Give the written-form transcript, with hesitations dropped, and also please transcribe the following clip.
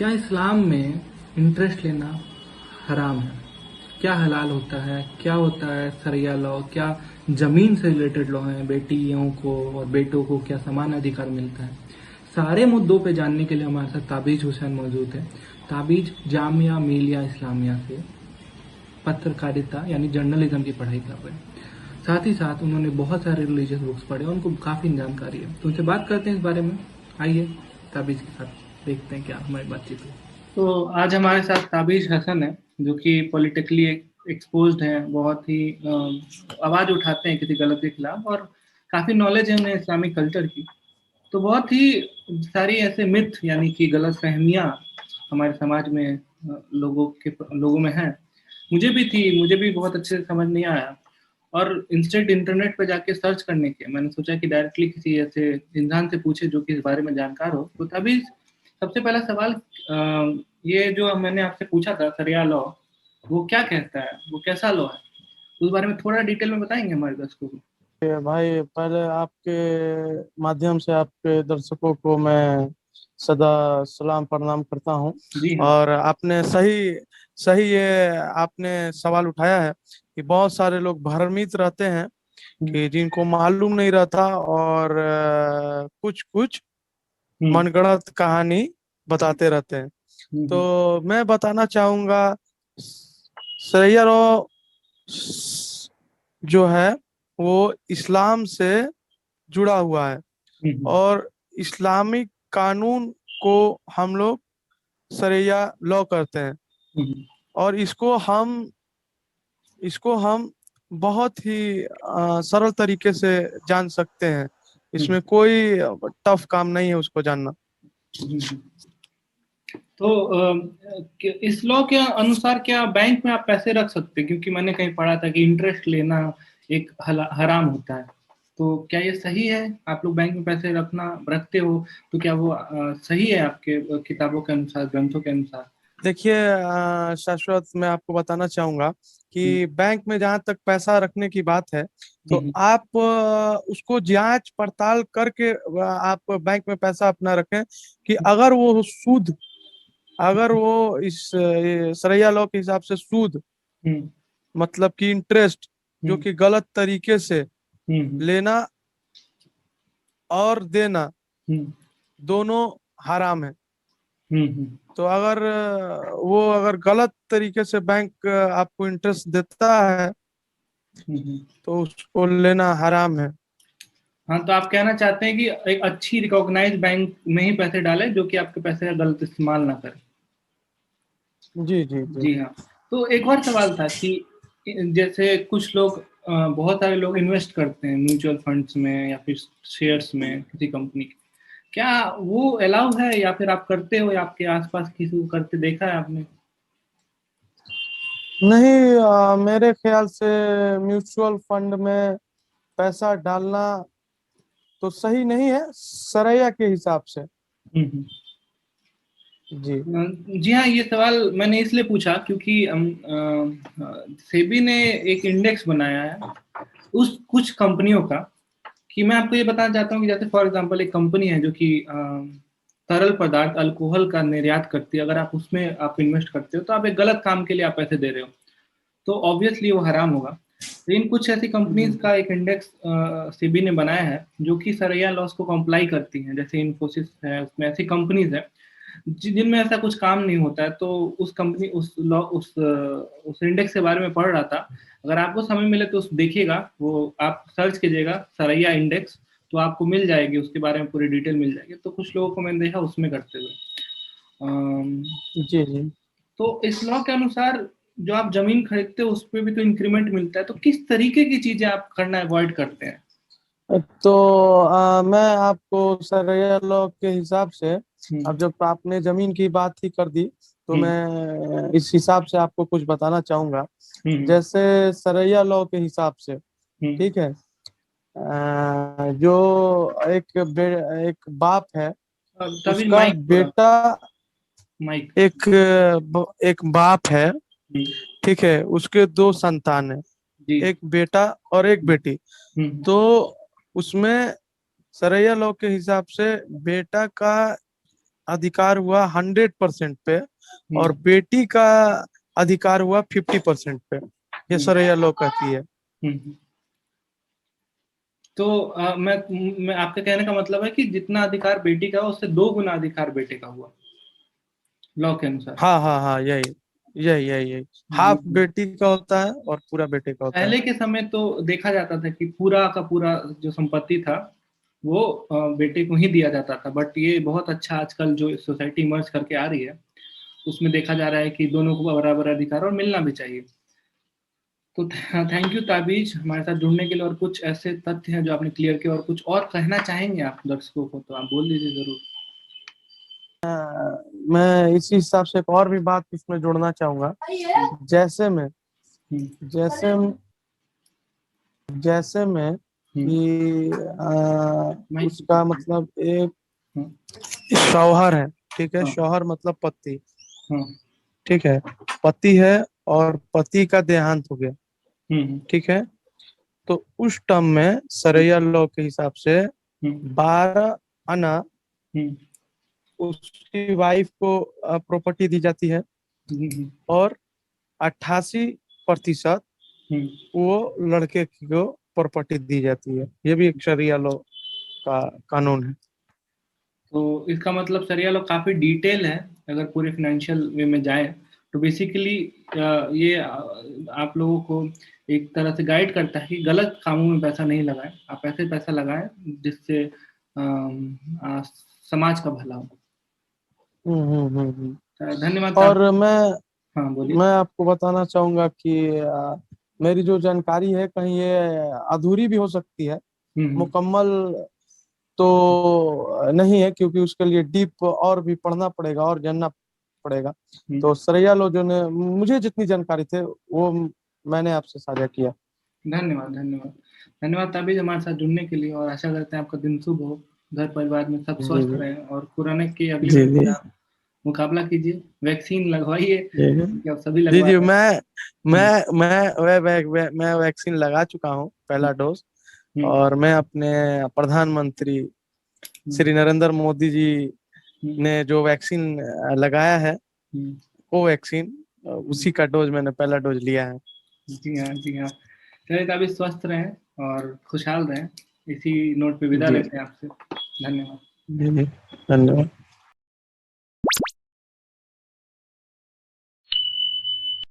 क्या इस्लाम में इंटरेस्ट लेना हराम है? क्या हलाल होता है, क्या होता है शरिया लॉ, क्या ज़मीन से रिलेटेड लॉ हैं, बेटियों को और बेटों को क्या समान अधिकार मिलता है? सारे मुद्दों पे जानने के लिए हमारे साथ ताबीज हुसैन मौजूद है। ताबीज जामिया मिलिया इस्लामिया से पत्रकारिता यानी जर्नलिज्म की पढ़ाई कर रहे हैं। साथ ही साथ उन्होंने बहुत सारे रिलीजियस बुक्स पढ़े, उनको काफ़ी जानकारी है। तो उनसे बात करते हैं इस बारे में। आइए ताबीज के साथ देखते हैं क्या हमारी बातचीत हुई। तो आज हमारे साथ ताबीज हसन है, जो कि पॉलिटिकली एक्सपोज्ड हैं, बहुत ही आवाज़ उठाते हैं किसी गलत के खिलाफ, और काफ़ी नॉलेज है उन्हें इस्लामिक कल्चर की। तो बहुत ही सारी ऐसे मिथ यानी कि गलत फहमियाँ हमारे समाज में लोगों में हैं। मुझे भी बहुत अच्छे से समझ नहीं आया, और इंस्टेंट इंटरनेट पे जाके सर्च करने के मैंने सोचा कि डायरेक्टली किसी ऐसे इंसान से पूछे जो कि इस बारे में जानकार हो। तो तभी सबसे पहला सवाल, ये जो मैंने आपसे पूछा था शरिया लॉ, वो क्या कहता है, वो कैसा लॉ है? उस बारे में थोड़ा डिटेल में बताएंगे हमारे दर्शकों को? भाई पहले आपके माध्यम से आपके दर्शकों को मैं सदा सलाम प्रणाम करता हूं। जी हाँ। और आपने सही सही ये आपने सवाल उठाया है कि बहुत सारे लोग भ्रमित रहते हैं हम्म। कि जिनको मालूम नहीं रहता और कुछ कुछ हम्म। मनगढ़ंत कहानी बताते रहते हैं। हम्म। तो मैं बताना चाहूंगा, सैयरों जो है वो इस्लाम से जुड़ा हुआ है। हम्म। और इस्लामिक कानून को हम लोग शरिया लॉ करते हैं। हम्म। और इसको हम बहुत ही सरल तरीके से जान सकते हैं। हम्म। इसमें कोई टफ काम नहीं है उसको जानना। हम्म। तो इस लॉ के अनुसार क्या बैंक में आप पैसे रख सकते हैं? क्योंकि मैंने कहीं पढ़ा था कि इंटरेस्ट लेना एक हराम होता है। तो क्या ये सही है? आप लोग बैंक में पैसे रखते हो, तो क्या वो सही है आपके किताबों के अनुसार, ग्रंथों के अनुसार? देखिए शाश्वत, मैं आपको बताना चाहूंगा हम्म। कि बैंक में जहां तक पैसा रखने की बात है, तो हम्म। आप उसको जांच पड़ताल करके आप बैंक में पैसा अपना रखें कि अगर वो इस सरैया लॉ के हिसाब से सूद, हम्म। मतलब कि इंटरेस्ट, जो हम्म। कि गलत तरीके से हम्म। लेना और देना हम्म। दोनों हराम है। हम्म। हम्म। तो अगर गलत तरीके से बैंक आपको इंटरेस्ट देता है हम्म। तो उसको लेना हराम है। हाँ, तो आप कहना चाहते हैं कि एक अच्छी रिकॉग्नाइज्ड बैंक में ही पैसे डालें, जो कि आपके पैसे का गलत इस्तेमाल ना करे। जी जी जी। जी हाँ। तो एक और सवाल था कि जैसे कुछ लोग, बहुत सारे लोग इन्वेस्ट करते हैं म्यूचुअल फंड्स में या फिर शेयर्स में किसी कंपनी के। क्या वो अलाउ है, या फिर आप करते हो, या आपके आसपास किसी को करते देखा है आपने? नहीं, मेरे ख्याल से म्यूचुअल फंड में पैसा डालना तो सही नहीं है सरैया के हिसाब से। हम्म। जी जी हाँ, ये सवाल मैंने इसलिए पूछा क्योंकि सेबी ने एक इंडेक्स बनाया है उस कुछ कंपनियों का, कि मैं आपको ये बताना चाहता हूँ कि जैसे फॉर एग्जांपल एक कंपनी है जो कि तरल पदार्थ अल्कोहल का निर्यात करती है। अगर आप उसमें आप इन्वेस्ट करते हो, तो आप एक गलत काम के लिए आप पैसे दे रहे हो, तो ऑब्वियसली वो हराम होगा। लेकिन कुछ ऐसी कंपनीज का एक इंडेक्स सेबी ने बनाया है जो कि सरैया लॉस को कंप्लाई करती हैं, जैसे इन्फोसिस है, उसमें ऐसी कंपनीज है जिनमें ऐसा कुछ काम नहीं होता है। तो उस कंपनी उस लॉ उस इंडेक्स के बारे में पढ़ रहा था। अगर आपको समय मिले तो उस देखिएगा, वो आप सर्च कीजिएगा सरैया इंडेक्स, तो आपको मिल जाएगी, उसके बारे में पूरी डिटेल मिल जाएगी। तो कुछ लोगों को मैंने देखा उसमें करते हुए। अम, जी जी। तो इस लॉ के अनुसार जो आप जमीन खरीदते हो उस पर भी तो इंक्रीमेंट मिलता है, तो किस तरीके की चीजें आप करना अवॉइड करते हैं? तो मैं आपको सरैया लॉ के हिसाब से, हम्म। अब जब आपने जमीन की बात ही कर दी, तो हम्म। मैं इस हिसाब से आपको कुछ बताना चाहूंगा। हम्म। जैसे सरैया लॉ के हिसाब से, हम्म। ठीक है, जो एक बाप है, तभी उसका माइक थोड़ा, बेटा, माइक। एक बाप है, हम्म। ठीक है, उसके दो संतान है, जी। एक बेटा और एक बेटी। हम्म। तो उसमें सरैया लॉ के हिसाब से बेटा का अधिकार हुआ 100% पे, और हम्म। बेटी का अधिकार हुआ 50% पे, ये हम्म। सरैया लॉ कहती है। हम्म। तो मैं आपके कहने का मतलब है कि जितना अधिकार बेटी का है उससे 2 गुना अधिकार बेटे का हुआ लॉ के अनुसार। हाँ हाँ हाँ, यही यही यही यही। जी हाफ जी। बेटी का होता है और पूरा बेटे का होता है। पहले के समय तो देखा जाता था कि पूरा का पूरा जो संपत्ति था वो बेटे को ही दिया जाता था, बट ये बहुत अच्छा आजकल जो सोसाइटी इमर्ज करके आ रही है उसमें देखा जा रहा है कि दोनों को बराबर अधिकार और मिलना भी चाहिए। तो थैंक यू ताबीज हमारे साथ जुड़ने के लिए, और कुछ ऐसे तथ्य हैं जो आपने क्लियर किए, और कुछ और कहना चाहेंगे आप दर्शकों को तो आप बोल दीजिए जरूर। मैं इसी हिसाब से एक और भी बात इसमें जोड़ना चाहूंगा। हम्म। जैसे में हम्म। जैसे जैसे में हम्म। कि माइक पे उसका बात मतलब एक कीजिए। हाँ। शौहर है, ठीक है, हाँ। शौहर मतलब पति, हाँ। ठीक है, पति है और पति का देहांत हो गया, हम्म। ठीक है। तो उस टर्म में सरैया लॉ के हिसाब से हम्म। 12 आना हम्म। उसकी वाइफ को प्रॉपर्टी दी जाती है, हम्म। और 88% हम्म। वो लड़के को प्रॉपर्टी दी जाती है। ये भी एक शरिया लॉ का कानून है। तो इसका मतलब सर ये लोग काफी डिटेल है, अगर पूरे फाइनेंशियल वे में जाए तो बेसिकली ये आप लोगों को एक तरह से गाइड करता है कि गलत कामों में पैसा नहीं लगाएं, आप ऐसे पैसा लगाएं जिससे समाज का भला हो। हम्म। धन्यवाद और ताबिश। मैं हाँ बोलिए। मैं आपको बताना चाहूंगा कि मेरी जो जानकारी है कहीं ये अधूरी भी हो सकती है, हम्म। मुकम्मल तो नहीं है, क्योंकि उसके लिए डीप और भी पढ़ना पड़ेगा और जानना पड़ेगा। हम्म। तो सरैया लो जो ने मुझे जितनी जानकारी थे वो मैंने आपसे साझा किया। धन्यवाद धन्यवाद। धन्यवाद ताबिज हमारे साथ जुड़ने के लिए, और आशा करते हैं आपका दिन शुभ हो, घर परिवार में सब जी स्वस्थ जी रहें, और कोरोना की अगली जी वेव जी से आप मुकाबला कीजिए, वैक्सीन लगवाइए जी जी क्योंकि अब सभी जी लगवा जी। रहे हैं। हम्म। मैं वैक्सीन लगा चुका हूँ, पहला डोज। हम्म। और मैं अपने प्रधानमंत्री हम्म। श्री नरेंद्र मोदी जी हम्म। ने जो वैक्सीन लगाया है, हम्म। कोवैक्सीन, हम्म। उसी का डोज मैंने पहला डोज लिया है। जी हाँ जी हाँ। चलिए तभी स्वस्थ रहें और खुशहाल रहें, इसी नोट पे विदा जी लेते हैं आपसे। धन्यवाद। जी जी, धन्यवाद।